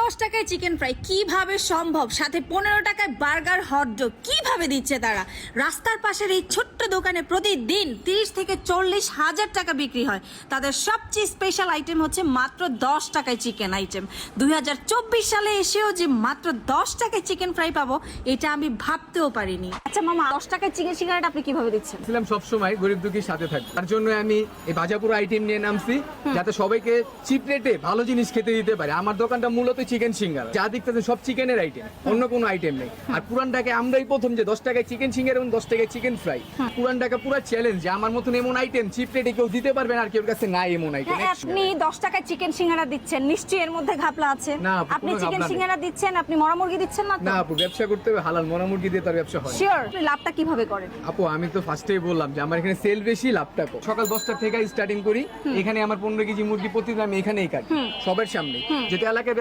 10 টাকায় chicken fry কিভাবে সম্ভব? সাথে 15 টাকায় বার্গার, হটডগ কিভাবে দিচ্ছে তারা? রাস্তার পাশের এই ছোট্ট দোকানে প্রতিদিন 30 থেকে 40 হাজার টাকা বিক্রি হয়। তাদের সবচেয়ে স্পেশাল আইটেম হচ্ছে মাত্র 10 টাকায় চিকেন আইটেম। 2024 সালে এসেও যে মাত্র 10 টাকায় চিকেন ফ্রাই পাবো, এটা আমি ভাবতেও পারিনি। আচ্ছা মামা, 10 টাকায় চিকেন সিঙ্গারাটা আপনি কিভাবে দিচ্ছেন? ছিলাম সবসময় গরিব দুঃখীর সাথে থাকবো, তার জন্য আমি এই বাজাপুরো আইটেম নিয়ে নামছি, যাতে সবাইকে চিপ রেটে ভালো জিনিস খেতে দিতে পারে। আমার দোকানটা মূলত চিকেন সিঙ্গারা, যা দেখতেছেন সব চিকেনের আইটেম, অন্য কোনো আইটেম নেই। আর পুরান ঢাকা আমরাই প্রথম যে 10 টাকায় চিকেন সিঙ্গারা এবং 10 টাকায় চিকেন ফ্রাই। পুরান ঢাকা পুরো চ্যালেঞ্জ যে আমার মতন এমন আইটেম চিপ রেটে কেউ দিতে পারবেন আর কেউ কাছে নাই এমন আইটেম। আপনি 10 টাকায় চিকেন সিঙ্গারা দিচ্ছেন, নিশ্চয়ই এর মধ্যে ঘাপলা আছে। না আপু, আপনি কোনো চিকেন ঘাপলা নেই। সিঙ্গারা দিচ্ছেন, আপনি মরা মুরগি দিচ্ছেন না তো? না আপু, ব্যবসা করতে হবে হালাল, মরা মুরগি দিয়ে তার ব্যবসা হয় না। শিওর? আপনি লাভটা কিভাবে করেন? আপু আমি তো ফার্স্টেই বললাম যে আমার এখানে সেল বেশি, লাভটা কম। সকাল 10টা থেকে স্টার্টিং করি, এখানে আমার 15 কেজি মুরগি প্রতিদিন আমি এখানেই কাটি সবার সামনে, যেটা এলাকায়